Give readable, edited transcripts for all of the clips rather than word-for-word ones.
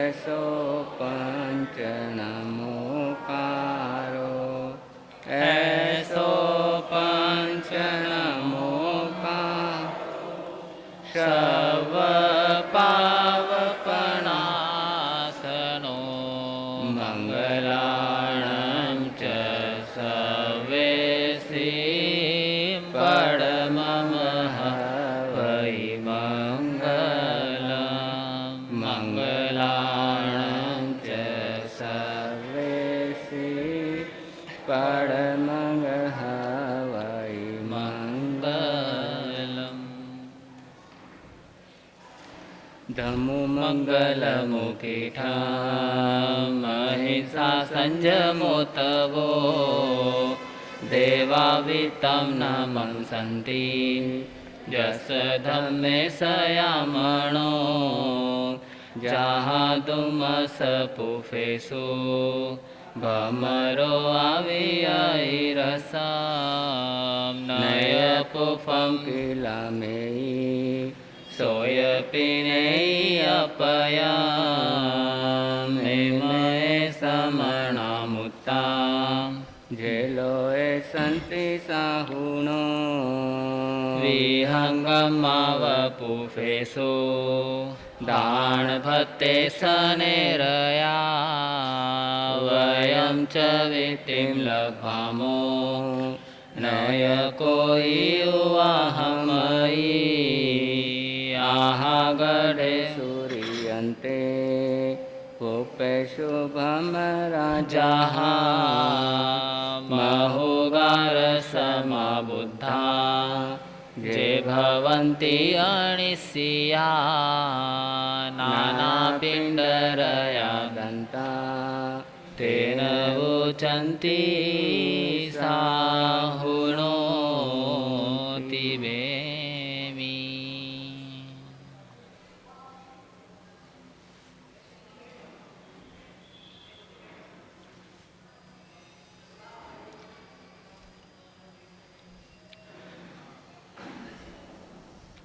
ऐसो पंच नमोकारो, ऐसो पंच नमोकारो, शव पावपनासनो मंगलाणं च सवेसि परममः वै मंगलम्। मंगलाणं च सवेसि परममः वै मंगलम्। धम्मो मंगलमुखिठम् अहिंसा संयमोत्तवो, देवावितं नमं सन्ति यस धम्मे सयामणो, जहादुमस पुफेसु भमरो आवियायरसं नय पुफं किलमेयि सोयपिनेयपयं हेमये समणामुत्ता जेलोए सन्ति साहुणो विहङ्गमावपुफेषु दानभत्ते सनेरया वयं च वित्तिं लभामो नय कोई उवाहमयि आहागढ़े सूर्यन्ते पुपे शुभम राजाः महोगार समबुद्धा जे भवन्ति अनिस्या नानापिण्डरया दन्ता तेन वोचन्ति साहुणोति वेमि।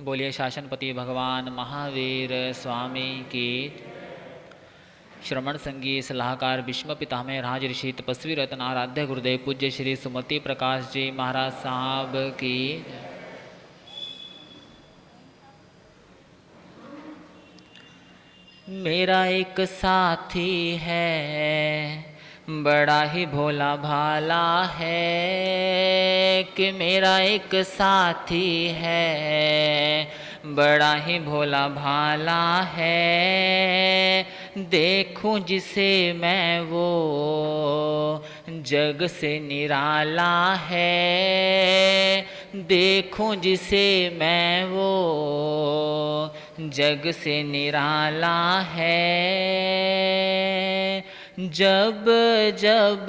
बोलिए शासनपति भगवान महावीर स्वामी की। श्रवण संगीत सलाहकार विश्व पितामह राज ऋषि तपस्वी रत्न आराध्य गुरुदेव पूज्य श्री सुमति प्रकाश जी महाराज साहब की। मेरा एक साथी है बड़ा ही भोला भाला है, कि मेरा एक साथी है बड़ा ही भोला भाला है, देखूं जिसे मैं वो जग से निराला है, देखूं जिसे मैं वो जग से निराला है। जब जब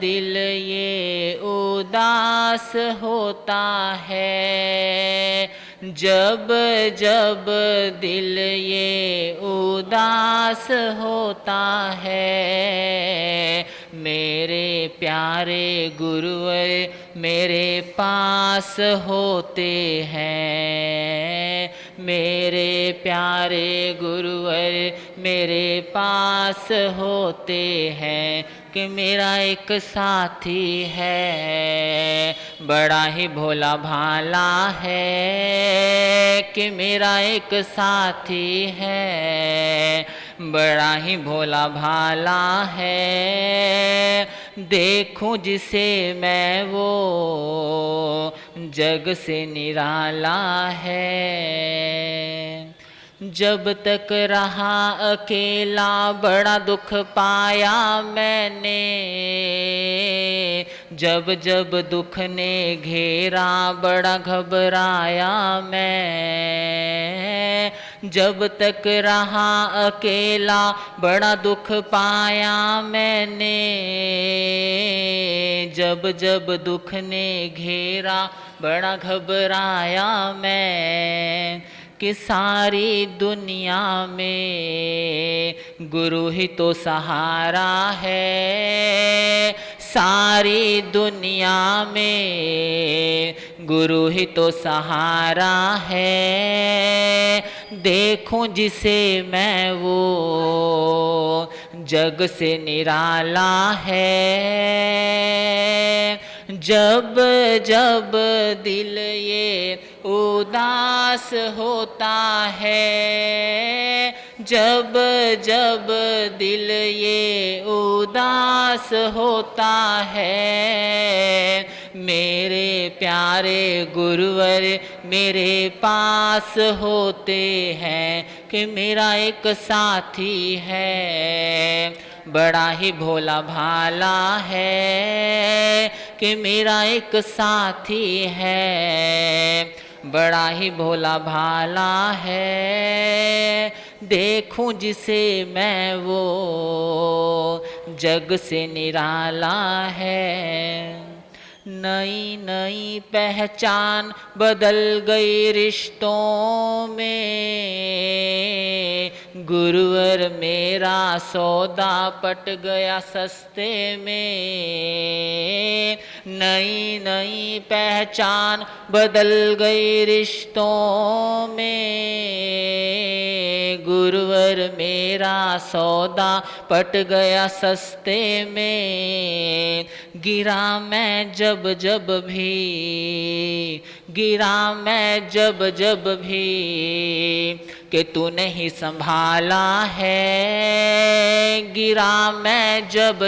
दिल ये उदास होता है, जब जब दिल ये उदास होता है, मेरे प्यारे गुरुवर मेरे पास होते हैं, मेरे प्यारे गुरुवर मेरे पास होते हैं, कि मेरा एक साथी है बड़ा ही भोला भाला है, कि मेरा एक साथी है बड़ा ही भोला भाला है, देखूं जिसे मैं वो जग से निराला है। जब तक रहा अकेला बड़ा दुख पाया मैंने, जब जब दुख ने घेरा बड़ा घबराया मैं, जब तक रहा अकेला बड़ा दुख पाया मैंने, जब जब दुख ने घेरा बड़ा घबराया मैं, कि सारी दुनिया में गुरु ही तो सहारा है, सारी दुनिया में गुरु ही तो सहारा है, देखूं जिसे मैं वो जग से निराला है। जब जब दिल ये उदास होता है, जब जब दिल ये उदास होता है, मेरे प्यारे गुरुवर मेरे पास होते हैं कि मेरा एक साथी है। बड़ा ही भोला भाला है कि मेरा एक साथी है। बड़ा ही भोला भाला है, देखूं जिसे मैं वो जग से निराला है। नई नई पहचान बदल गई रिश्तों में, गुरुवर मेरा सौदा पट गया सस्ते में। नई नई पहचान बदल गई रिश्तों में, गुरुवर मेरा सौदा पट गया सस्ते में। गिरा मैं जब भी, गिरा मैं जब भी कि तूने ही संभाला है। गिरा मैं जब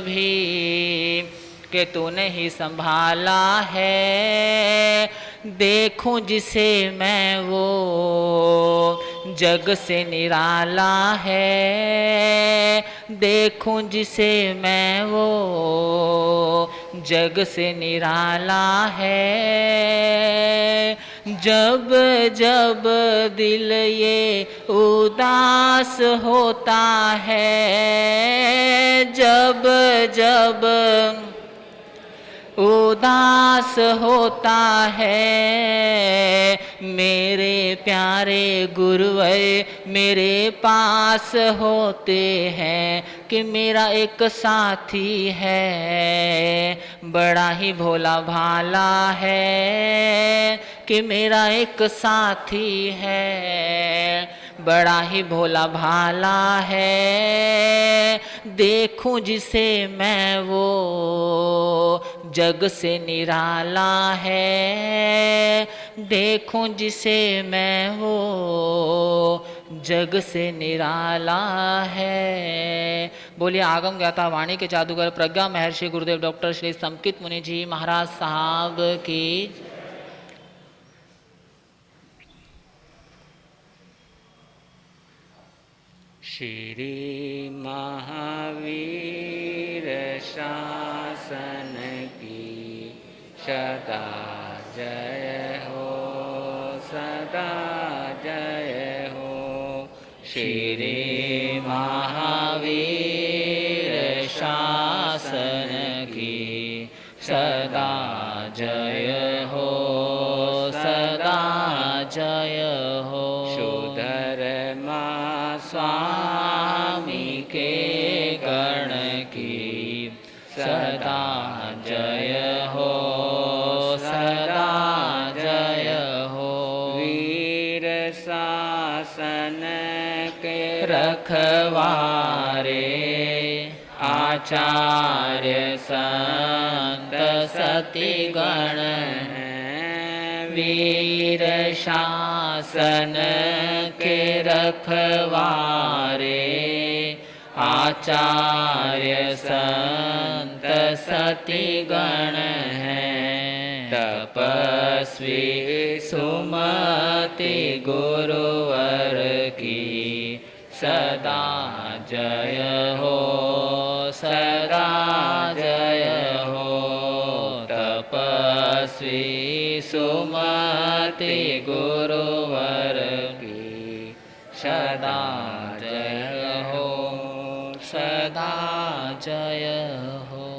भी कि तूने ही संभाला है। देखूं जिसे मैं वो जग से निराला है। देखूं जिसे मैं वो जग से निराला है। जब जब दिल ये उदास होता है, जब जब उदास होता है, मेरे प्यारे गुरुवर मेरे पास होते हैं कि मेरा एक साथी है। बड़ा ही भोला भाला है कि मेरा एक साथी है। बड़ा ही भोला भाला है, देखूं जिसे मैं वो जग से निराला है। देखूं जिसे मैं वो जग से निराला है। बोलिए आगम ज्ञाता वाणी के जादूगर प्रज्ञा महर्षि गुरुदेव डॉक्टर श्री समकित मुनि जी महाराज साहब की। श्री महावीर शासन की सदा जय हो, सदा जय हो। श्री महावीर शासन की सदा जय हो, सदा जय हो। सुधर्मा स्वामी के गण की सदा जय हो, सदा जय हो। वीर शासन के रखवारे आचार्य संत सती गण, वीर शासन के रखवारे आचार्य संत सती गण हैं। तपस्वी सुमति गुरुवर की सदा जय हो, सदा जय हो। तपस्वी सुमति गुरुवर की सदा जय हो, सदा जय हो।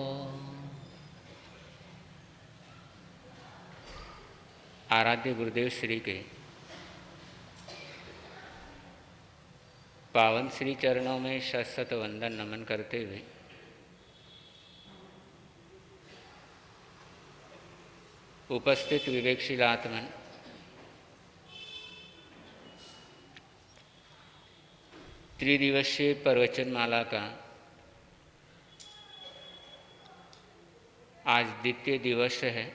आराध्य गुरुदेव श्री के पावन श्री चरणों में शत वंदन नमन करते हुए उपस्थित विवेकशील आत्मन त्रिदिवसीय प्रवचनमाला का आज द्वितीय दिवस है।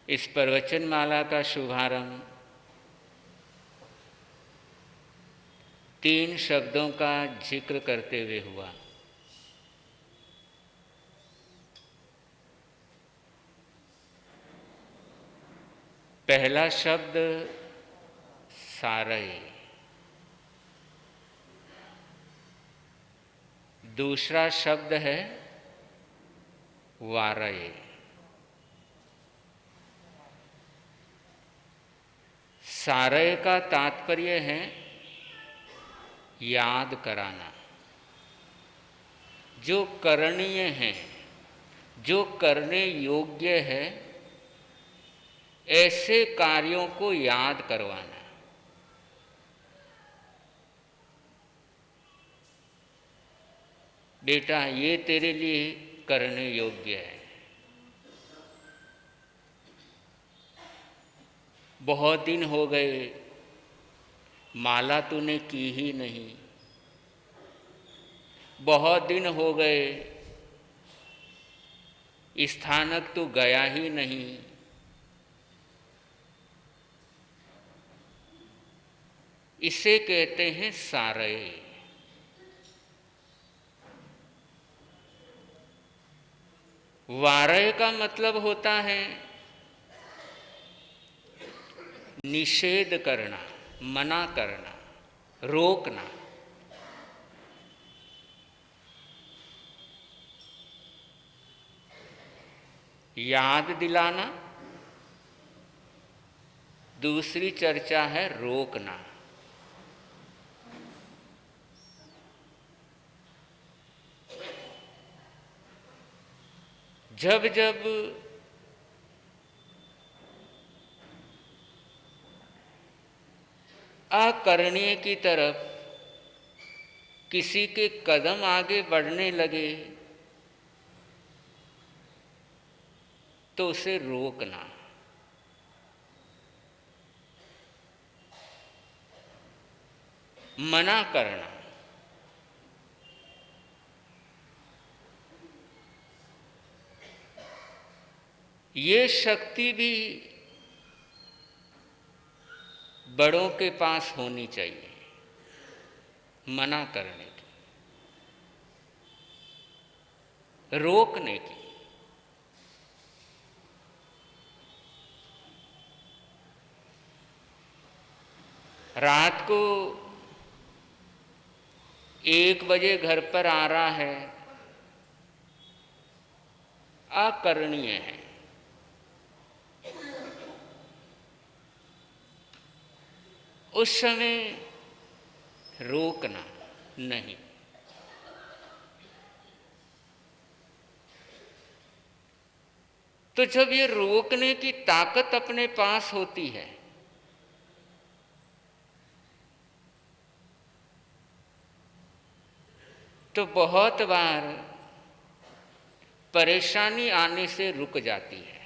इस प्रवचनमाला का शुभारंभ 3 शब्दों का जिक्र करते हुए हुआ। पहला शब्द सारय, दूसरा शब्द है वारय। सारय का तात्पर्य है याद कराना। जो करणीय है, जो करने योग्य है, ऐसे कार्यों को याद करवाना। बेटा ये तेरे लिए करने योग्य है। बहुत दिन हो गए, माला तूने की ही नहीं। बहुत दिन हो गए, स्थानक तू गया ही नहीं। इसे कहते हैं सारय। वारय का मतलब होता है निषेध करना, मना करना, रोकना। याद दिलाना। दूसरी चर्चा है रोकना। जब जब अकरणीय की तरफ किसी के कदम आगे बढ़ने लगे तो उसे रोकना। मना करना। ये शक्ति भी बड़ों के पास होनी चाहिए, मना करने की, रोकने की। रात को 1 बजे घर पर आ रहा है, अकरणीय है। उस समय रोकना नहीं। तो जब ये रोकने की ताकत अपने पास होती है तो बहुत बार परेशानी आने से रुक जाती है।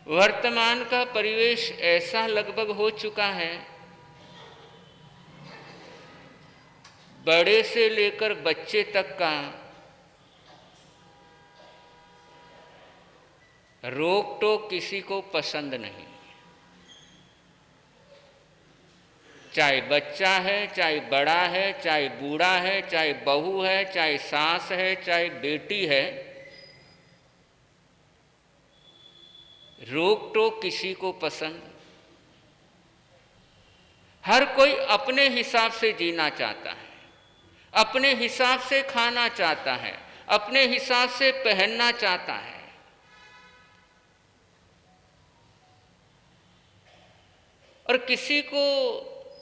वर्तमान का परिवेश ऐसा लगभग हो चुका है, बड़े से लेकर बच्चे तक का रोक टोक किसी को पसंद नहीं। चाहे बच्चा है, चाहे बड़ा है, चाहे बूढ़ा है, चाहे बहू है, चाहे सास है, चाहे बेटी है, रोक टोक किसी को पसंद। हर कोई अपने हिसाब से जीना चाहता है, अपने हिसाब से खाना चाहता है, अपने हिसाब से पहनना चाहता है। और किसी को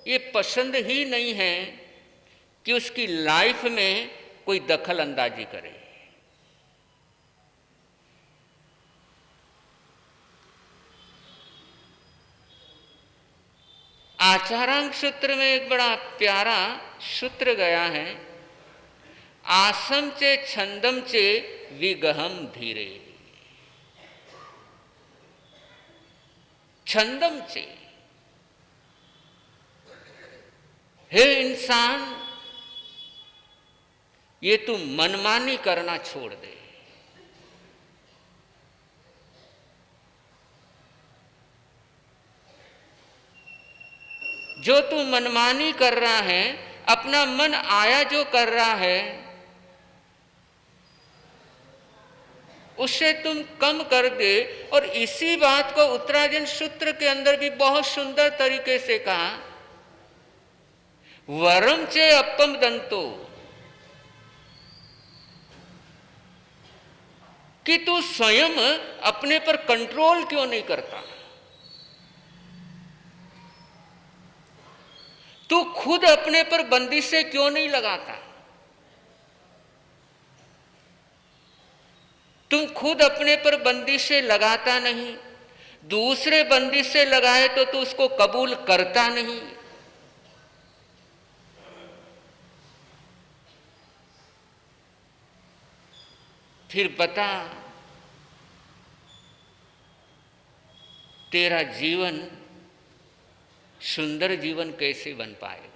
ये पसंद ही नहीं है कि उसकी लाइफ में कोई दखल अंदाजी करे। आचारांग सूत्र में एक बड़ा प्यारा सूत्र गया है, आसम चे छंदम चे विगहम धीरे। छंदम चे, हे इंसान, ये तू मनमानी करना छोड़ दे। जो तू मनमानी कर रहा है, अपना मन आया जो कर रहा है, उससे तुम कम कर दे। और इसी बात को उत्तरायण सूत्र के अंदर भी बहुत सुंदर तरीके से कहा, वरम चे अपम दंतो, कि तू स्वयं अपने पर कंट्रोल क्यों नहीं करता। तू खुद अपने पर बंदिशें क्यों नहीं लगाता। तुम खुद अपने पर बंदिशें लगाता नहीं, दूसरे बंदिशें लगाए तो तू उसको कबूल करता नहीं। फिर बता, तेरा जीवन सुंदर जीवन कैसे बन पाएगा।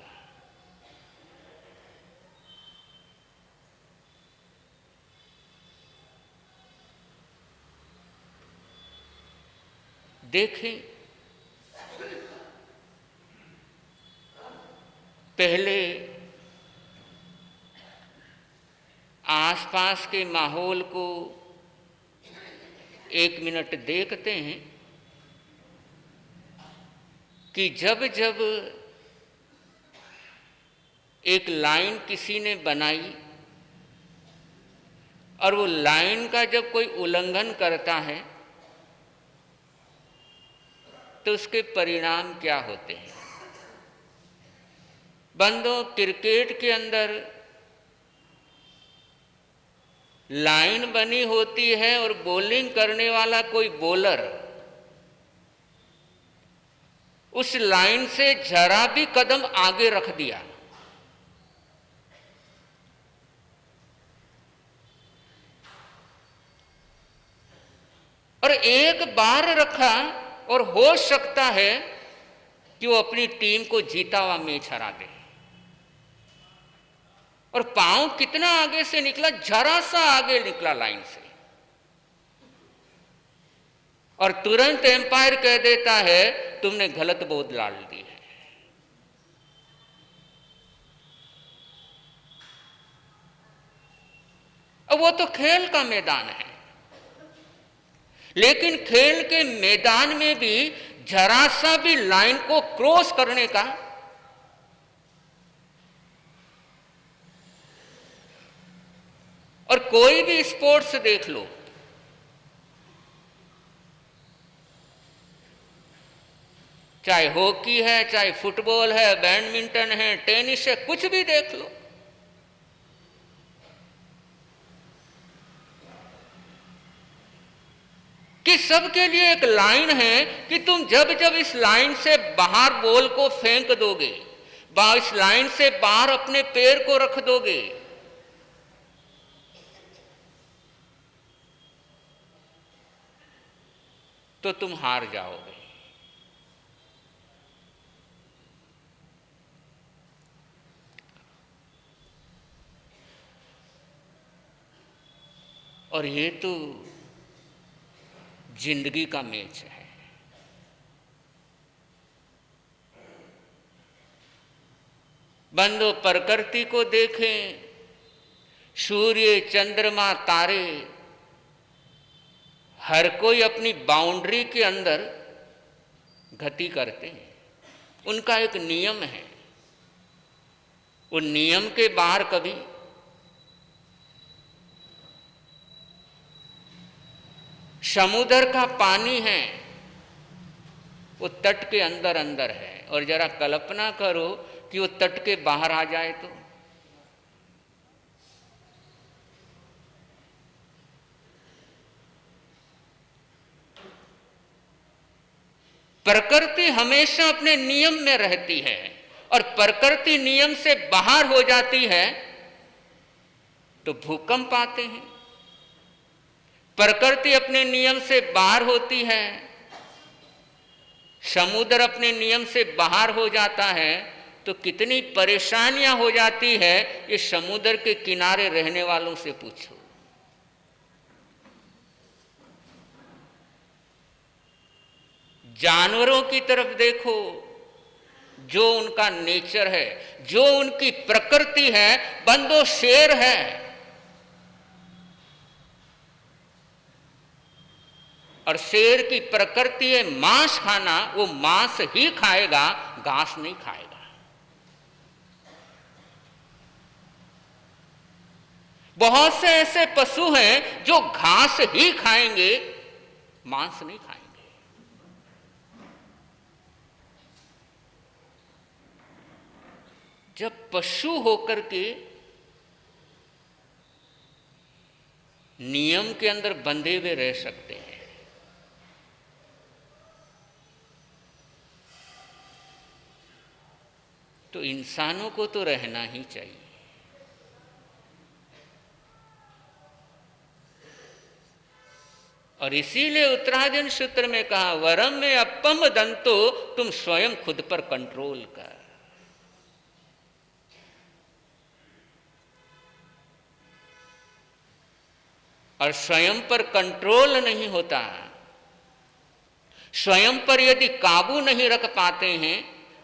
देखें, पहले आसपास के माहौल को 1 मिनट देखते हैं कि जब जब एक लाइन किसी ने बनाई और वो लाइन का जब कोई उल्लंघन करता है तो उसके परिणाम क्या होते हैं। बंदो, क्रिकेट के अंदर लाइन बनी होती है और बॉलिंग करने वाला कोई बॉलर उस लाइन से जरा भी कदम आगे रख दिया और एक बार रखा, और हो सकता है कि वो अपनी टीम को जीता हुआ मैच हरा दे। और पांव कितना आगे से निकला, जरा सा आगे निकला लाइन से, और तुरंत एम्पायर कह देता है तुमने गलत बोध डाल दी है। अब वो तो खेल का मैदान है, लेकिन खेल के मैदान में भी जरा सा भी लाइन को क्रॉस करने का और कोई भी स्पोर्ट्स देख लो, चाहे हॉकी है, चाहे फुटबॉल है, बैडमिंटन है, टेनिस है, कुछ भी देख लो, कि सबके लिए एक लाइन है कि तुम जब जब इस लाइन से बाहर बॉल को फेंक दोगे, इस लाइन से बाहर अपने पैर को रख दोगे, तो तुम हार जाओगे। और ये तो जिंदगी का मैच है। बंदो, प्रकृति को देखें, सूर्य, चंद्रमा, तारे, हर कोई अपनी बाउंड्री के अंदर गति करते हैं। उनका एक नियम है, उन नियम के बाहर कभी समुद्र का पानी है, वो तट के अंदर अंदर है, और जरा कल्पना करो कि वो तट के बाहर आ जाए तो प्रकृति हमेशा अपने नियम में रहती है, और प्रकृति नियम से बाहर हो जाती है तो भूकंप आते हैं, प्रकृति अपने नियम से बाहर होती है, समुद्र अपने नियम से बाहर हो जाता है, तो कितनी परेशानियां हो जाती है ये समुद्र के किनारे रहने वालों से पूछो। जानवरों की तरफ देखो, जो उनका नेचर है, जो उनकी प्रकृति है। बंदो शेर है, और शेर की प्रकृति है मांस खाना, वो मांस ही खाएगा, घास नहीं खाएगा। बहुत से ऐसे पशु हैं जो घास ही खाएंगे, मांस नहीं खाएंगे। जब पशु होकर के नियम के अंदर बंधे हुए रह सकते हैं, तो इंसानों को तो रहना ही चाहिए। और इसीलिए उत्तरार्जुन सूत्र में कहा, वरम में अपम दंतो, तुम स्वयं खुद पर कंट्रोल कर। और स्वयं पर कंट्रोल नहीं होता, स्वयं पर यदि काबू नहीं रख पाते हैं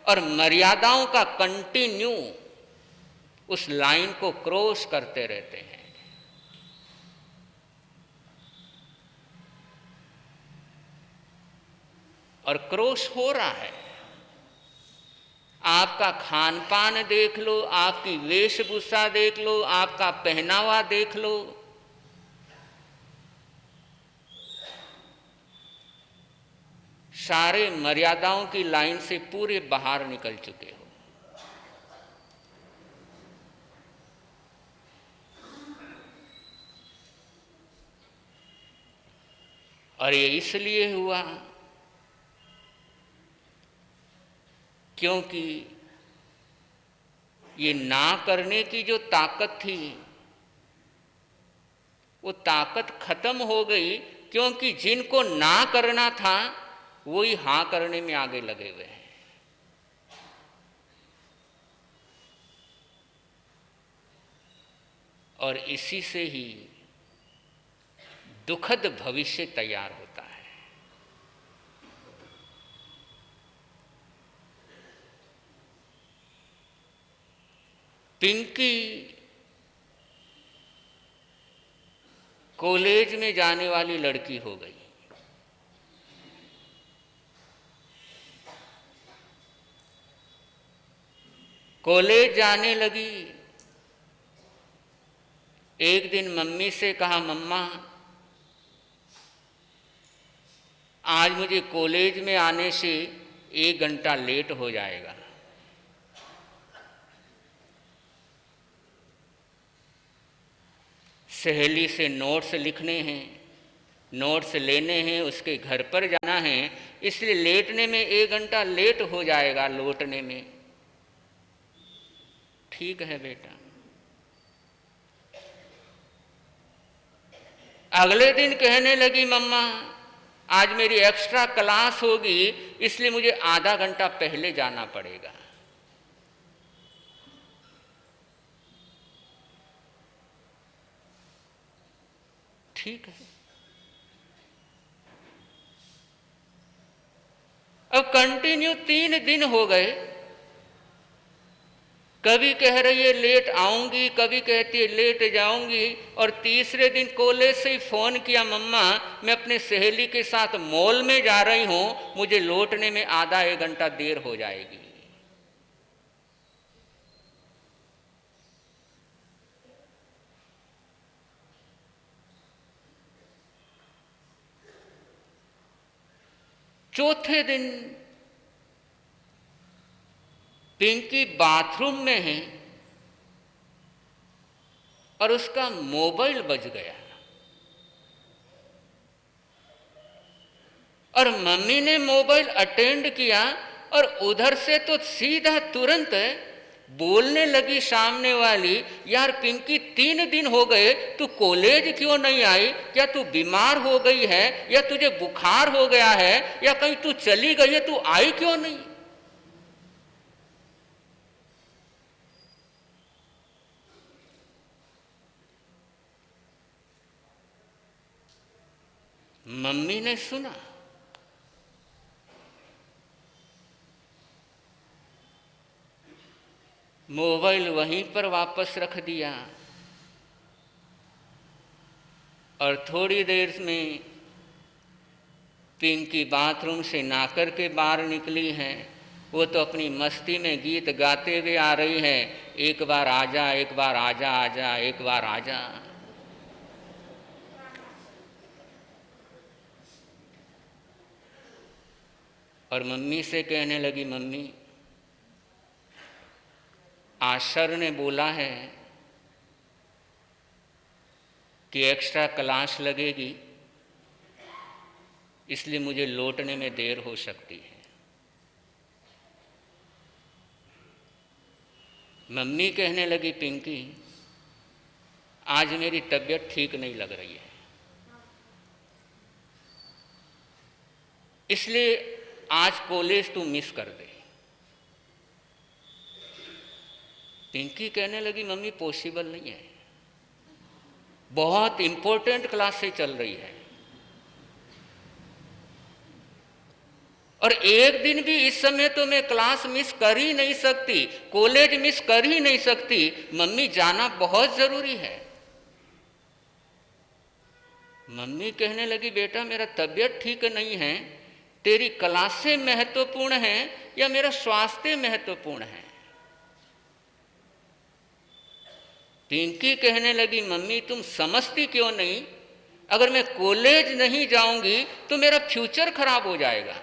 और मर्यादाओं का कंटिन्यू उस लाइन को क्रॉस करते रहते हैं, और क्रॉस हो रहा है। आपका खान पान देख लो, आपकी वेशभूषा देख लो, आपका पहनावा देख लो, सारे मर्यादाओं की लाइन से पूरे बाहर निकल चुके हो। और ये इसलिए हुआ क्योंकि ये ना करने की जो ताकत थी, वो ताकत खत्म हो गई, क्योंकि जिनको ना करना था वही हाँ करने में आगे लगे हुए हैं। और इसी से ही दुखद भविष्य तैयार होता है। पिंकी कॉलेज में जाने वाली लड़की हो गई। कॉलेज जाने लगी। एक दिन मम्मी से कहा, मम्मा आज मुझे कॉलेज में आने से 1 घंटा लेट हो जाएगा। सहेली से नोट्स लिखने हैं, नोट्स लेने हैं, उसके घर पर जाना है, इसलिए लेटने में 1 घंटा लेट हो जाएगा, लौटने में। ठीक है बेटा। अगले दिन कहने लगी, मम्मा आज मेरी एक्स्ट्रा क्लास होगी, इसलिए मुझे आधा घंटा पहले जाना पड़ेगा। ठीक है। अब कंटिन्यू 3 दिन हो गए, कभी कह रही है लेट आऊंगी, कभी कहती है लेट जाऊंगी, और तीसरे दिन कॉलेज से ही फोन किया, मम्मा मैं अपने सहेली के साथ मॉल में जा रही हूं, मुझे लौटने में आधा 1 घंटा देर हो जाएगी। चौथे दिन पिंकी बाथरूम में है और उसका मोबाइल बज गया, और मम्मी ने मोबाइल अटेंड किया, और उधर से तो सीधा तुरंत बोलने लगी सामने वाली, यार पिंकी 3 दिन हो गए तू कॉलेज क्यों नहीं आई? क्या तू बीमार हो गई है, या तुझे बुखार हो गया है, या कहीं तू चली गई है, तू आई क्यों नहीं? मम्मी ने सुना, मोबाइल वहीं पर वापस रख दिया, और थोड़ी देर में पिंकी बाथरूम से नहाकर के बाहर निकली है। वो तो अपनी मस्ती में गीत गाते हुए आ रही है, एक बार आजा, एक बार आजा, आजा, एक बार आजा। और मम्मी से कहने लगी, मम्मी आज सर ने बोला है कि एक्स्ट्रा क्लास लगेगी, इसलिए मुझे लौटने में देर हो सकती है। मम्मी कहने लगी, पिंकी आज मेरी तबीयत ठीक नहीं लग रही है, इसलिए आज कॉलेज तू मिस कर दे। पिंकी कहने लगी, मम्मी पॉसिबल नहीं है, बहुत इंपॉर्टेंट क्लास से चल रही है, और एक दिन भी इस समय तो मैं क्लास मिस कर ही नहीं सकती, कॉलेज मिस कर ही नहीं सकती, मम्मी जाना बहुत जरूरी है। मम्मी कहने लगी, बेटा मेरा तबीयत ठीक नहीं है, तेरी क्लासें महत्वपूर्ण हैं या मेरा स्वास्थ्य महत्वपूर्ण है? पिंकी कहने लगी, मम्मी तुम समझती क्यों नहीं, अगर मैं कॉलेज नहीं जाऊंगी तो मेरा फ्यूचर खराब हो जाएगा।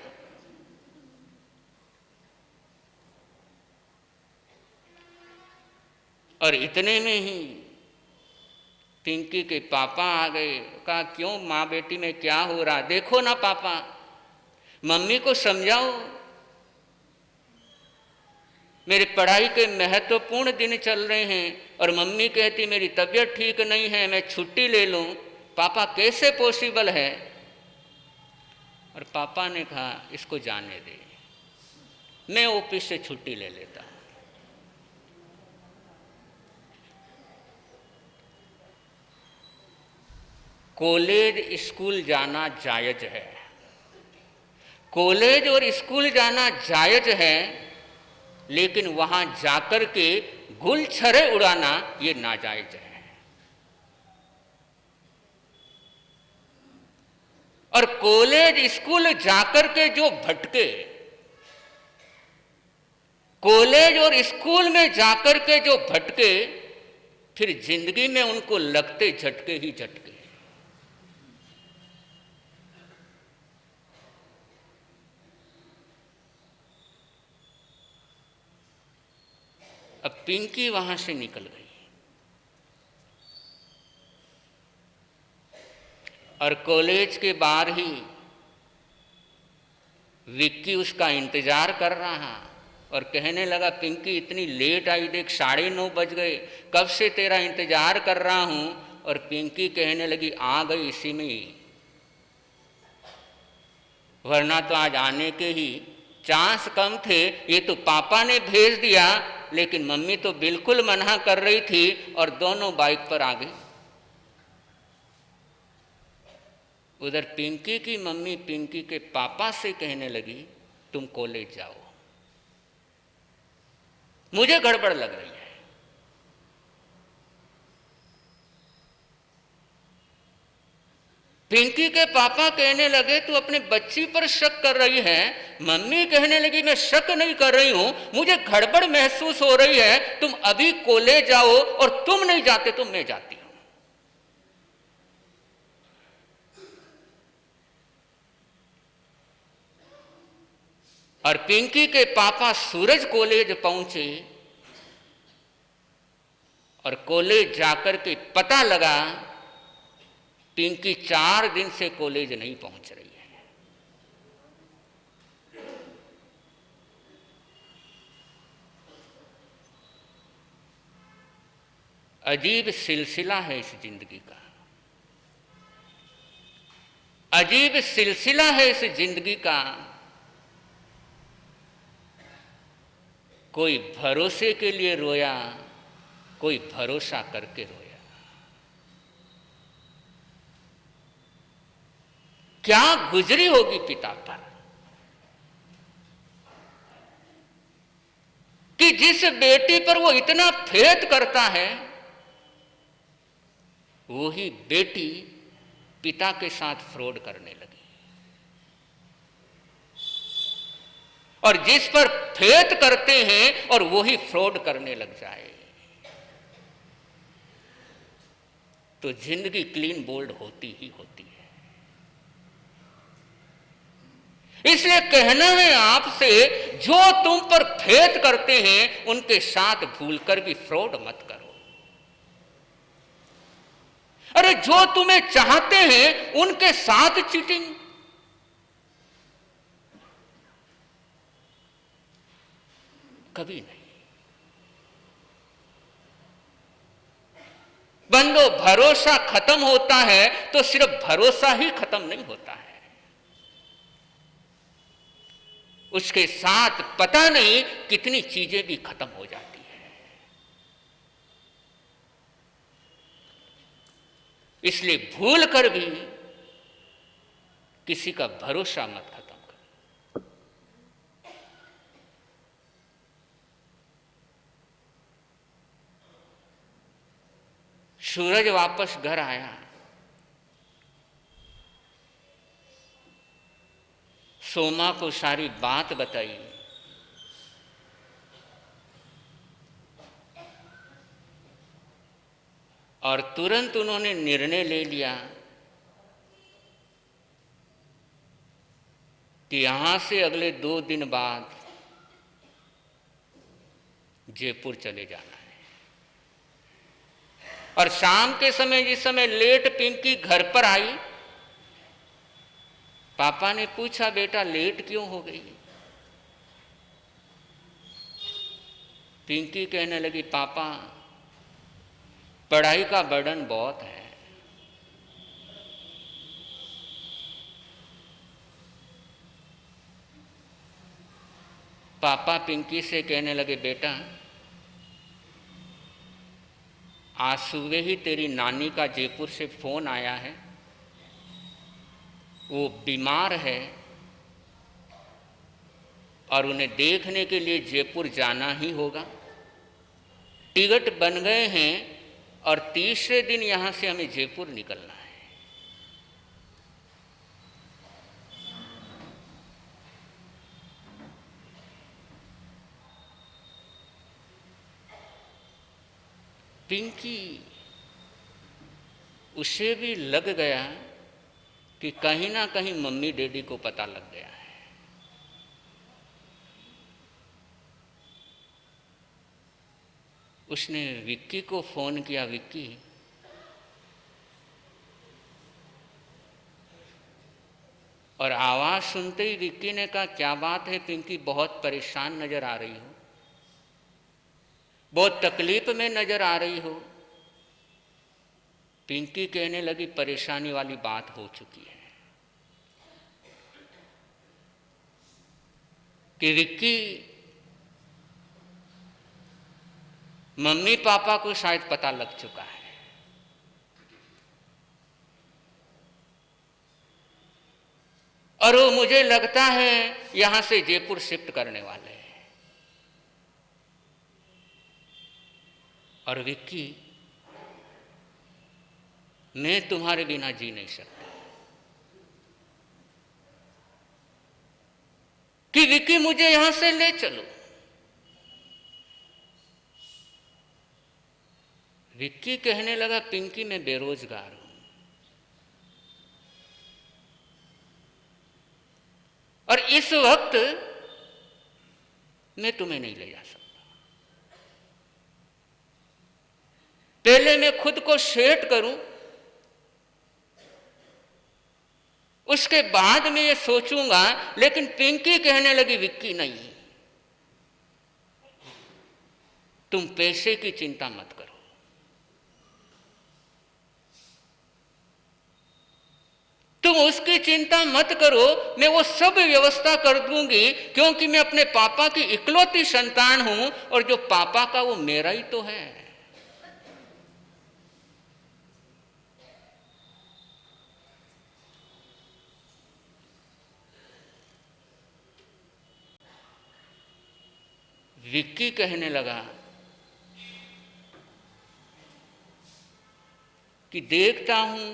और इतने में ही पिंकी के पापा आ गए। कहा, क्यों माँ बेटी में क्या हो रहा, देखो ना पापा, मम्मी को समझाओ, मेरी पढ़ाई के महत्वपूर्ण दिन चल रहे हैं और मम्मी कहती मेरी तबीयत ठीक नहीं है, मैं छुट्टी ले लूं। पापा कैसे पॉसिबल है? और पापा ने कहा, इसको जाने दे, मैं ऑफिस से छुट्टी ले लेता हूं। कॉलेज स्कूल जाना जायज है, कॉलेज और स्कूल जाना जायज है, लेकिन वहां जाकर के गुलछरे उड़ाना ये नाजायज है। और कॉलेज स्कूल जाकर के जो भटके, कॉलेज और स्कूल में जाकर के जो भटके, फिर जिंदगी में उनको लगते झटके ही झटके। अब पिंकी वहां से निकल गई और कॉलेज के बाहर ही विक्की उसका इंतजार कर रहा और कहने लगा, पिंकी इतनी लेट आई, देख 9:30 बज गए, कब से तेरा इंतजार कर रहा हूं। और पिंकी कहने लगी, आ गई इसी में ही, वरना तो आज आने के ही चांस कम थे। ये तो पापा ने भेज दिया, लेकिन मम्मी तो बिल्कुल मना कर रही थी और दोनों बाइक पर आ गई। उधर पिंकी की मम्मी पिंकी के पापा से कहने लगी, तुम कॉलेज जाओ, मुझे गड़बड़ लग रही है। पिंकी के पापा कहने लगे, तू अपने बच्ची पर शक कर रही है। मम्मी कहने लगी, मैं शक नहीं कर रही हूं, मुझे गड़बड़ महसूस हो रही है, तुम अभी कॉलेज जाओ, और तुम नहीं जाते तो मैं जाती हूं। और पिंकी के पापा सूरज कॉलेज पहुंचे और कॉलेज जाकर के पता लगा पिंकी 4 दिन से कॉलेज नहीं पहुंच रही है। अजीब सिलसिला है इस जिंदगी का, अजीब सिलसिला है इस जिंदगी का। कोई भरोसे के लिए रोया, कोई भरोसा करके रोया। क्या गुजरी होगी पिता पर कि जिस बेटी पर वो इतना फेथ करता है, वही बेटी पिता के साथ फ्रॉड करने लगी। और जिस पर फेथ करते हैं और वही फ्रॉड करने लग जाए, तो जिंदगी क्लीन बोल्ड होती ही होती है। इसलिए कहना है आपसे, जो तुम पर फेथ करते हैं उनके साथ भूलकर भी फ्रॉड मत करो। अरे जो तुम्हें चाहते हैं उनके साथ चीटिंग, कभी नहीं। बंदो, भरोसा खत्म होता है तो सिर्फ भरोसा ही खत्म नहीं होता है, उसके साथ पता नहीं कितनी चीजें भी खत्म हो जाती है। इसलिए भूल कर भी किसी का भरोसा मत खत्म करो। सूरज वापस घर आया, सोमा को सारी बात बताई। और तुरंत उन्होंने निर्णय ले लिया कि यहां से अगले 2 दिन बाद जयपुर चले जाना है। और शाम के समय, जिस समय लेट पिंकी घर पर आई, पापा ने पूछा, बेटा लेट क्यों हो गई? पिंकी कहने लगी, पापा पढ़ाई का बर्डन बहुत है। पापा पिंकी से कहने लगे, बेटा आज सुबह ही तेरी नानी का जयपुर से फोन आया है, वो बीमार है और उन्हें देखने के लिए जयपुर जाना ही होगा। टिकट बन गए हैं और तीसरे दिन यहां से हमें जयपुर निकलना है। पिंकी, उसे भी लग गया कि कहीं ना कहीं मम्मी डैडी को पता लग गया है। उसने विक्की को फोन किया, विक्की और आवाज सुनते ही विक्की ने कहा, क्या बात है पिंकी, बहुत परेशान नजर आ रही हो, बहुत तकलीफ में नजर आ रही हो। पिंकी कहने लगी, परेशानी वाली बात हो चुकी है कि विक्की मम्मी पापा को शायद पता लग चुका है और वो मुझे लगता है यहां से जयपुर शिफ्ट करने वाले हैं। और विक्की, मैं तुम्हारे बिना जी नहीं सकता। कि विक्की मुझे यहां से ले चलो। विक्की कहने लगा, पिंकी मैं बेरोजगार हूं और इस वक्त मैं तुम्हें नहीं ले जा सकता। पहले मैं खुद को सेट करूं, उसके बाद में ये सोचूंगा। लेकिन पिंकी कहने लगी, विक्की नहीं, तुम पैसे की चिंता मत करो, तुम उसकी चिंता मत करो, मैं वो सब व्यवस्था कर दूंगी, क्योंकि मैं अपने पापा की इकलौती संतान हूं और जो पापा का वो मेरा ही तो है। विक्की कहने लगा कि देखता हूं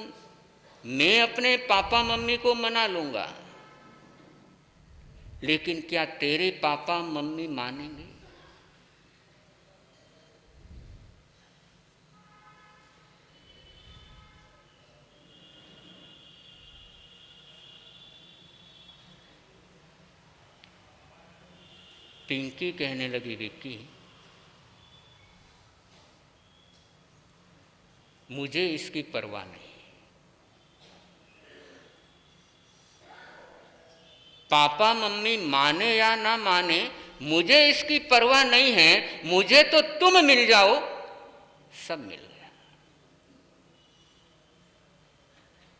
मैं अपने पापा मम्मी को मना लूंगा, लेकिन क्या तेरे पापा मम्मी मानेंगे? पिंकी कहने लगी, विक्की मुझे इसकी परवाह नहीं, पापा मम्मी माने या ना माने मुझे इसकी परवाह नहीं है, मुझे तो तुम मिल जाओ, सब मिल गया।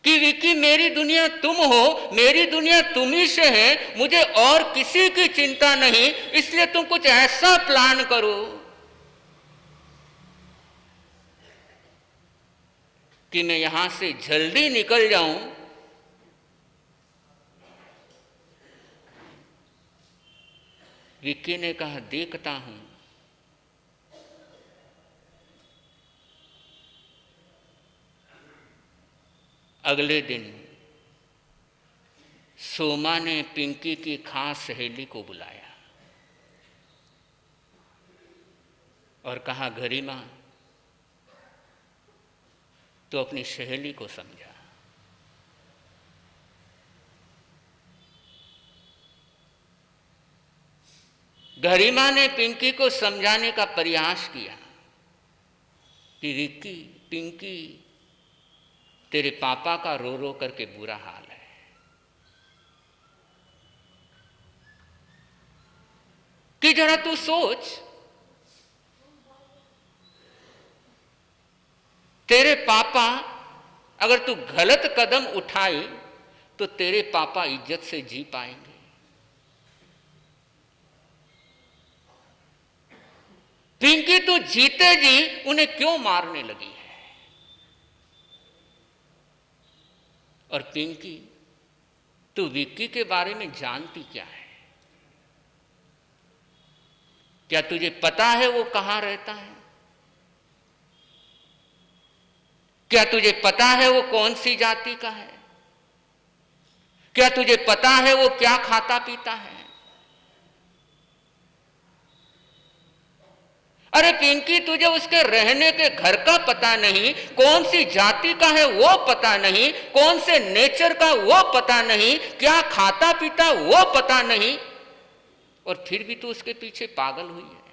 कि विक्की मेरी दुनिया तुम हो, मेरी दुनिया तुम ही से है, मुझे और किसी की चिंता नहीं, इसलिए तुम कुछ ऐसा प्लान करो कि मैं यहां से जल्दी निकल जाऊं। विक्की ने कहा, देखता हूं। अगले दिन सोमा ने पिंकी की खास सहेली को बुलाया और कहा, गरिमा तो अपनी सहेली को समझा। गरिमा ने पिंकी को समझाने का प्रयास किया कि विक्की, पिंकी तेरे पापा का रो रो करके बुरा हाल है, कि जरा तू सोच, तेरे पापा अगर तू गलत कदम उठाई तो तेरे पापा इज्जत से जी पाएंगे। पिंकी तू जीते जी उन्हें क्यों मारने लगी है? और पिंकी तू विक्की के बारे में जानती क्या है? क्या तुझे पता है वो कहां रहता है? क्या तुझे पता है वो कौन सी जाति का है? क्या तुझे पता है वो क्या खाता पीता है? अरे पिंकी, तुझे उसके रहने के घर का पता नहीं, कौन सी जाति का है वो पता नहीं, कौन से नेचर का वो पता नहीं, क्या खाता पीता वो पता नहीं, और फिर भी तू उसके पीछे पागल हुई है।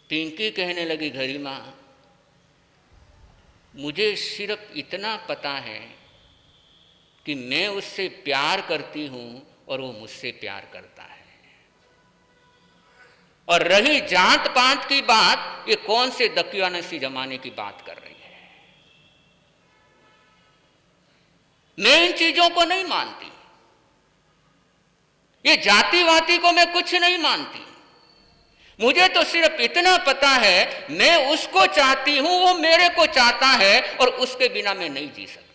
पिंकी कहने लगी, गरिमा मुझे सिर्फ इतना पता है कि मैं उससे प्यार करती हूं और वो मुझसे प्यार करता है। और रही जात पात की बात, ये कौन से दकियानसी जमाने की बात कर रही है? मैं इन चीजों को नहीं मानती, ये जातिवादी को मैं कुछ नहीं मानती। मुझे तो सिर्फ इतना पता है, मैं उसको चाहती हूं, वो मेरे को चाहता है, और उसके बिना मैं नहीं जी सकती।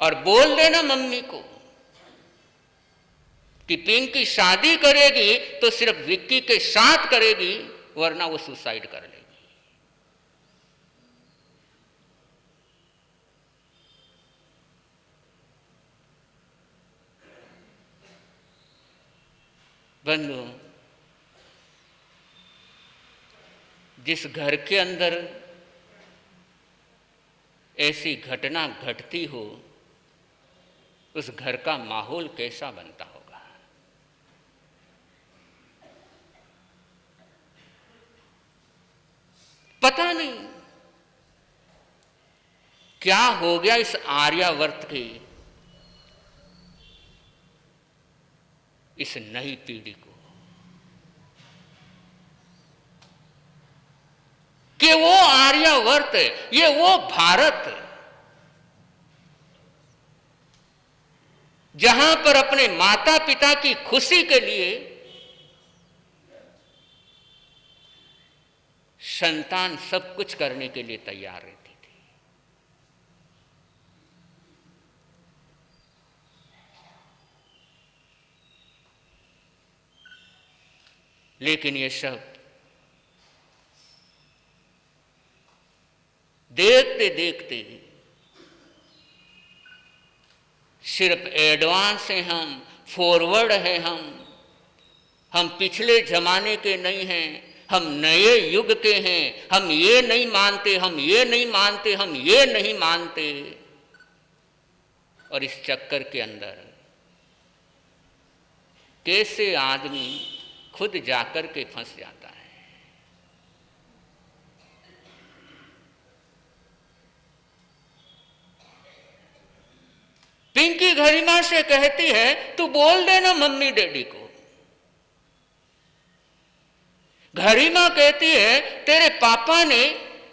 और बोल देना मम्मी को कि पिंकी शादी करेगी तो सिर्फ विक्की के साथ करेगी, वरना वो सुसाइड कर लेगी। बंधु, जिस घर के अंदर ऐसी घटना घटती हो, उस घर का माहौल कैसा बनता होगा? पता नहीं क्या हो गया इस आर्यावर्त की इस नई पीढ़ी को कि वो आर्यावर्त, ये वो भारत जहां पर अपने माता पिता की खुशी के लिए संतान सब कुछ करने के लिए तैयार रहती थी। लेकिन ये सब देखते देखते सिर्फ एडवांस हैं हम, फॉरवर्ड हैं हम पिछले जमाने के नहीं हैं, हम नए युग के हैं, हम ये नहीं मानते, हम ये नहीं मानते, हम ये नहीं मानते। और इस चक्कर के अंदर कैसे आदमी खुद जाकर के फंस जाता है। पिंकी गरिमा से कहती है तू बोल देना मम्मी डैडी को। गरिमा कहती है तेरे पापा ने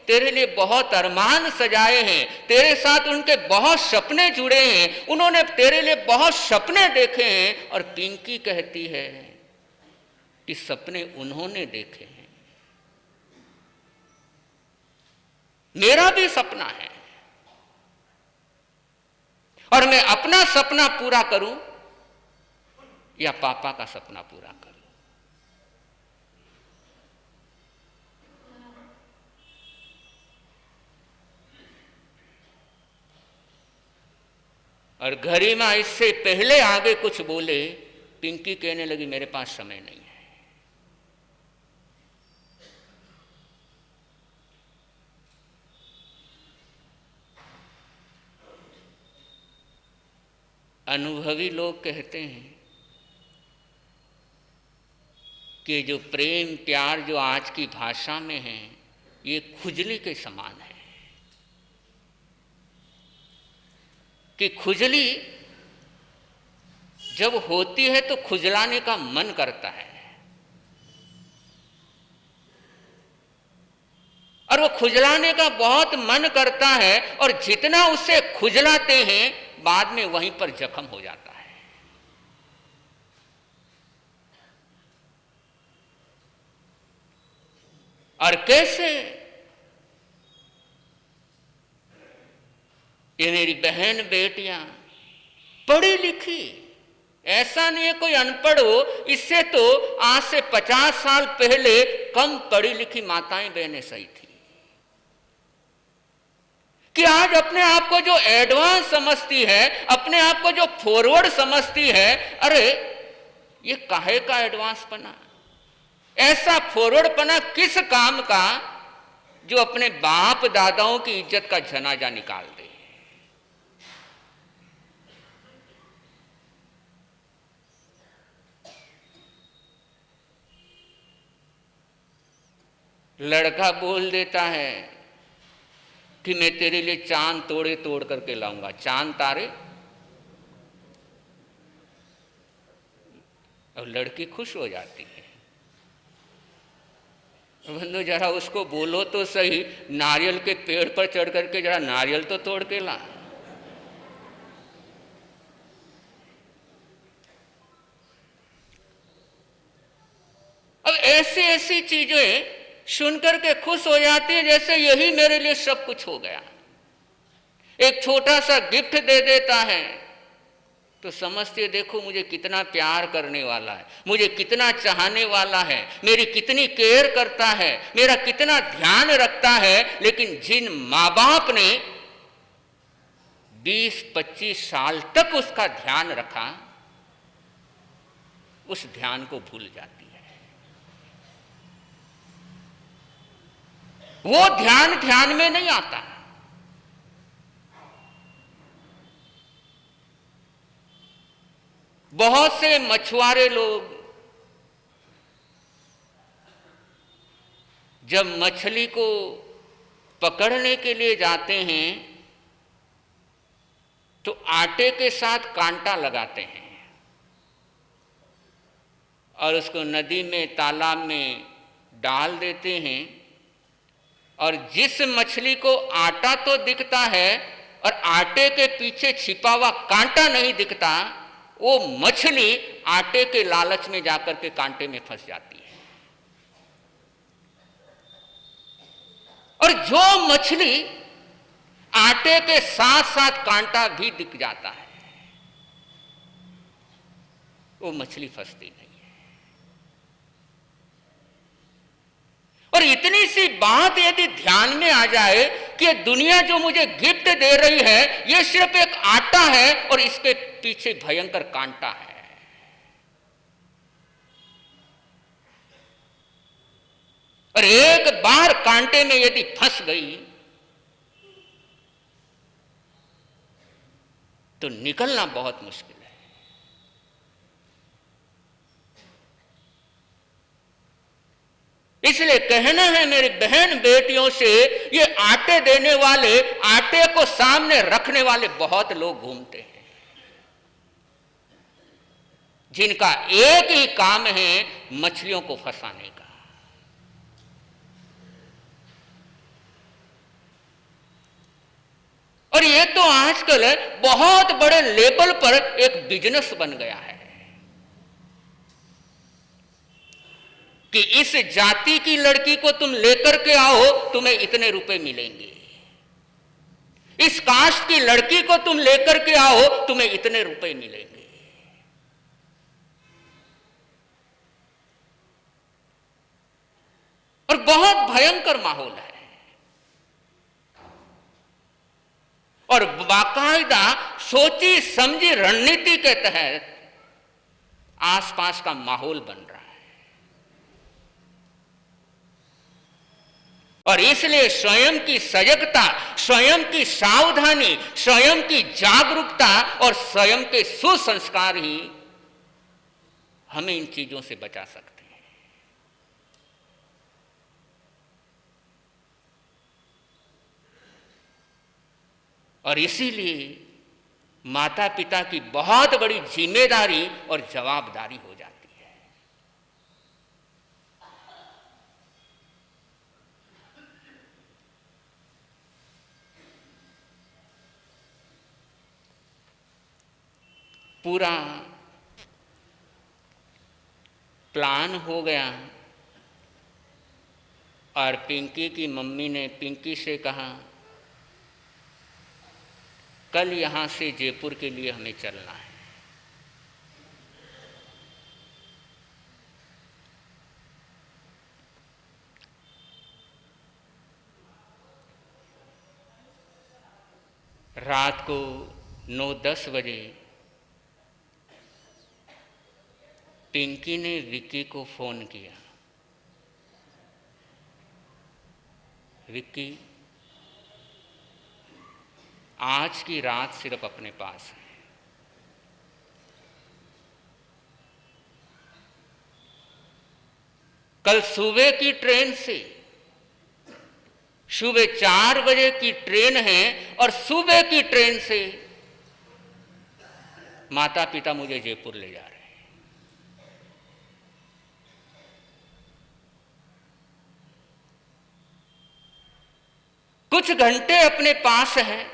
तेरे लिए बहुत अरमान सजाए हैं, तेरे साथ उनके बहुत सपने जुड़े हैं, उन्होंने तेरे लिए बहुत सपने देखे हैं। और पिंकी कहती है कि सपने उन्होंने देखे हैं, मेरा भी सपना है और मैं अपना सपना पूरा करूं या पापा का सपना पूरा करूं। और गरिमा इससे पहले आगे कुछ बोले, पिंकी कहने लगी मेरे पास समय नहीं है। अनुभवी लोग कहते हैं कि जो प्रेम प्यार जो आज की भाषा में है ये खुजली के समान है, कि खुजली जब होती है तो खुजलाने का मन करता है और वो खुजलाने का बहुत मन करता है और जितना उसे खुजलाते हैं बाद में वहीं पर जख्म हो जाता है। और कैसे ये मेरी बहन बेटियां पढ़ी लिखी, ऐसा नहीं है कोई अनपढ़ हो, इससे तो आज से 50 साल पहले कम पढ़ी लिखी माताएं बहनें सही थी, कि आज अपने आप को जो एडवांस समझती है, अपने आप को जो फॉरवर्ड समझती है, अरे ये काहे का एडवांस पना, ऐसा फॉरवर्ड पना किस काम का जो अपने बाप दादाओं की इज्जत का जनाजा निकाल दे। लड़का बोल देता है कि मैं तेरे लिए चांद तोड़े तोड़ करके लाऊंगा, चांद तारे, और लड़की खुश हो जाती है। बंधु जरा उसको बोलो तो सही, नारियल के पेड़ पर चढ़ करके जरा नारियल तो तोड़ के ला। अब ऐसी ऐसी चीजें सुनकर के खुश हो जाती है जैसे यही मेरे लिए सब कुछ हो गया। एक छोटा सा गिफ्ट दे देता है तो समझते देखो मुझे कितना प्यार करने वाला है, मुझे कितना चाहने वाला है, मेरी कितनी केयर करता है, मेरा कितना ध्यान रखता है। लेकिन जिन माँ बाप ने 20-25 साल तक उसका ध्यान रखा, उस ध्यान को भूल जाती है। वो ध्यान में नहीं आता। बहुत से मछुआरे लोग जब मछली को पकड़ने के लिए जाते हैं तो आटे के साथ कांटा लगाते हैं और उसको नदी में, तालाब में डाल देते हैं, और जिस मछली को आटा तो दिखता है और आटे के पीछे छिपा हुआ कांटा नहीं दिखता, वो मछली आटे के लालच में जाकर के कांटे में फंस जाती है। और जो मछली आटे के साथ साथ कांटा भी दिख जाता है, वो मछली फंसती नहीं है। और इतनी सी बात यदि ध्यान में आ जाए कि दुनिया जो मुझे गिफ्ट दे रही है, ये सिर्फ एक आटा है और इसके पीछे भयंकर कांटा है। और एक बार कांटे में यदि फंस गई तो निकलना बहुत मुश्किल है। इसलिए कहना है मेरी बहन बेटियों से, ये आटे देने वाले, आटे को सामने रखने वाले बहुत लोग घूमते हैं, जिनका एक ही काम है मछलियों को फंसाने का। और ये तो आजकल बहुत बड़े लेवल पर एक बिजनेस बन गया है कि इस जाति की लड़की को तुम लेकर के आओ, तुम्हें इतने रुपए मिलेंगे। इस कास्ट की लड़की को तुम लेकर के आओ, तुम्हें इतने रुपए मिलेंगे। और बहुत भयंकर माहौल है। और बाकायदा सोची समझी रणनीति के तहत आसपास का माहौल बन रहा है। और इसलिए स्वयं की सजगता, स्वयं की सावधानी, स्वयं की जागरूकता और स्वयं के सुसंस्कार ही हमें इन चीजों से बचा सकते हैं। और इसीलिए माता पिता की बहुत बड़ी जिम्मेदारी और जवाबदारी हो जाती है। पूरा प्लान हो गया और पिंकी की मम्मी ने पिंकी से कहा, कल यहां से जयपुर के लिए हमें चलना है। रात को 9-10 बजे पिंकी ने विक्की को फोन किया, विक्की आज की रात सिर्फ अपने पास है। कल सुबह की ट्रेन से, सुबह 4 बजे की ट्रेन है और सुबह की ट्रेन से माता पिता मुझे जयपुर ले जा रहे हैं। कुछ घंटे अपने पास हैं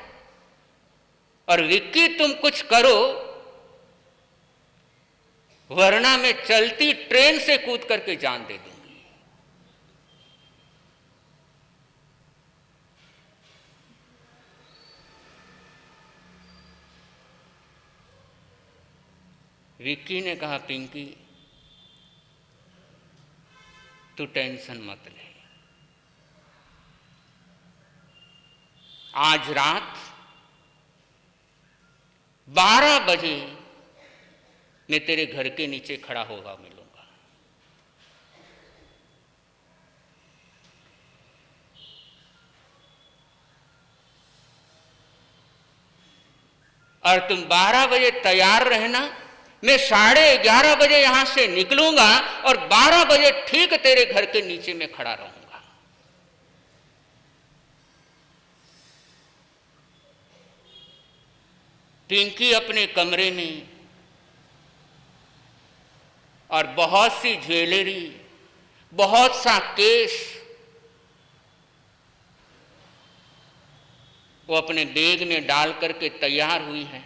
और विक्की तुम कुछ करो, वरना मैं चलती ट्रेन से कूद करके जान दे दूंगी। विक्की ने कहा, पिंकी तू टेंशन मत ले, आज रात 12 बजे मैं तेरे घर के नीचे खड़ा होगा मिलूंगा। और तुम 12 बजे तैयार रहना, मैं 11:30 बजे यहां से निकलूंगा और 12 बजे ठीक तेरे घर के नीचे मैं खड़ा रहूंगा। पिंकी अपने कमरे में और बहुत सी ज्वेलरी, बहुत सा केस वो अपने बैग में डाल करके तैयार हुई है।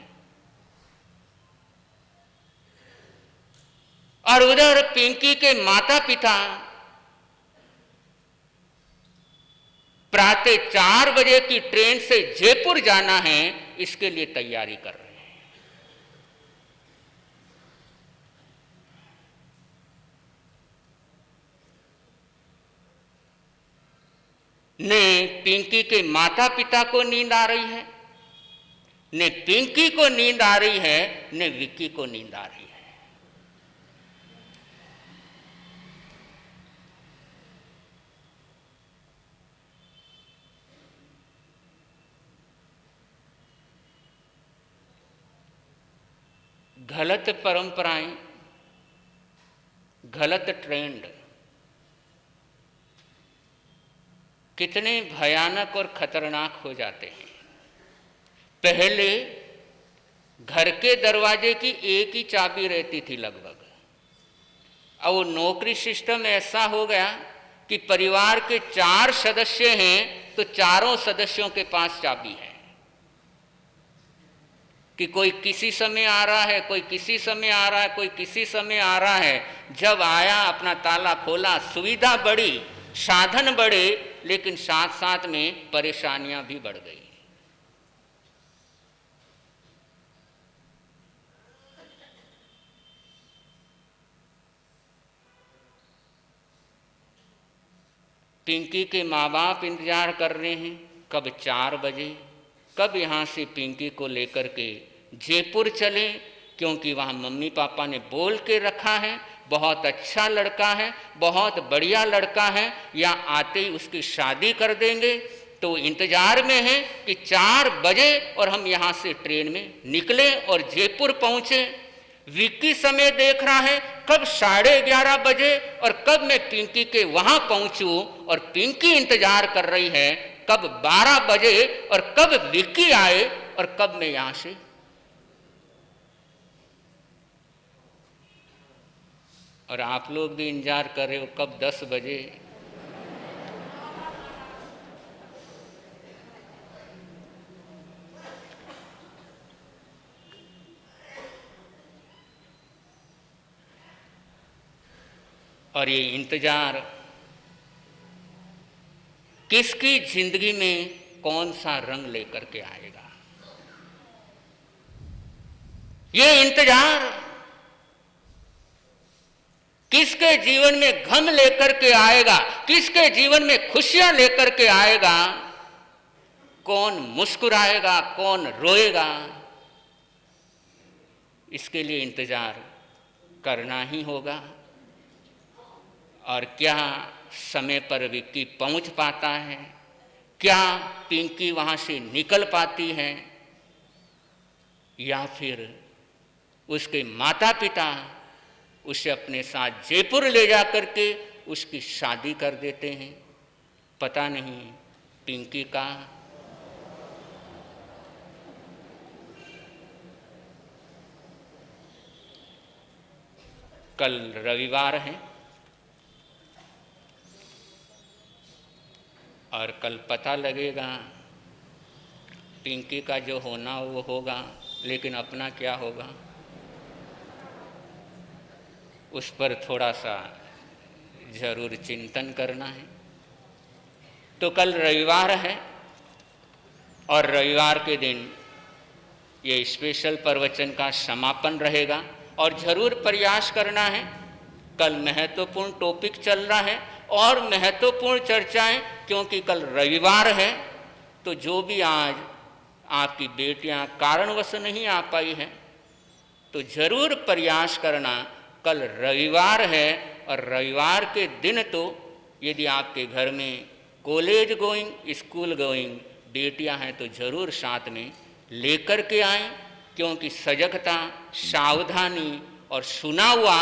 और उधर पिंकी के माता पिता प्रातः 4 बजे की ट्रेन से जयपुर जाना है, इसके लिए तैयारी कर रहे हैं। ने पिंकी के माता पिता को नींद आ रही है, ने पिंकी को नींद आ रही है, ने विक्की को नींद आ रही है। गलत परंपराएं, गलत ट्रेंड कितने भयानक और खतरनाक हो जाते हैं। पहले घर के दरवाजे की एक ही चाबी रहती थी लगभग, अब वो नौकरी सिस्टम ऐसा हो गया कि परिवार के 4 सदस्य हैं तो चारों सदस्यों के पास चाबी है, कि कोई किसी समय आ रहा है, कोई किसी समय आ रहा है, कोई किसी समय आ रहा है। जब आया अपना ताला खोला, सुविधा बढ़ी, साधन बढ़े, लेकिन साथ साथ में परेशानियां भी बढ़ गई। पिंकी के माँ बाप इंतजार कर रहे हैं कब 4 बजे, कब यहाँ से पिंकी को लेकर के जयपुर चले, क्योंकि वहाँ मम्मी पापा ने बोल के रखा है बहुत अच्छा लड़का है, बहुत बढ़िया लड़का है, या आते ही उसकी शादी कर देंगे। तो इंतजार में है कि 4 बजे और हम यहाँ से ट्रेन में निकले और जयपुर पहुँचे। विक्की समय देख रहा है कब 11:30 बजे और कब मैं पिंकी के वहाँ पहुँचूँ, और पिंकी इंतजार कर रही है कब 12 बजे और कब विक्की आए और कब मैं यहाँ से। और आप लोग भी इंतजार कर रहे हो कब 10 बजे। और ये इंतजार किसकी जिंदगी में कौन सा रंग लेकर के आएगा। ये इंतजार किसके जीवन में गम लेकर के आएगा, किसके जीवन में खुशियां लेकर के आएगा, कौन मुस्कुराएगा, कौन रोएगा, इसके लिए इंतजार करना ही होगा। और क्या समय पर विक्की पहुंच पाता है, क्या पिंकी वहां से निकल पाती है, या फिर उसके माता पिता उसे अपने साथ जयपुर ले जा करके उसकी शादी कर देते हैं। पता नहीं पिंकी का कल रविवार है और कल पता लगेगा। पिंकी का जो होना वो होगा, लेकिन अपना क्या होगा उस पर थोड़ा सा जरूर चिंतन करना है। तो कल रविवार है और रविवार के दिन ये स्पेशल प्रवचन का समापन रहेगा और जरूर प्रयास करना है। कल महत्वपूर्ण टॉपिक चल रहा है और महत्वपूर्ण चर्चाएं, क्योंकि कल रविवार है। तो जो भी आज आपकी बेटियां कारणवश नहीं आ पाई हैं, तो जरूर प्रयास करना। कल रविवार है और रविवार के दिन तो यदि आपके घर में कॉलेज गोइंग, स्कूल गोइंग बेटियां हैं तो जरूर साथ में लेकर के आएं, क्योंकि सजगता, सावधानी और सुना हुआ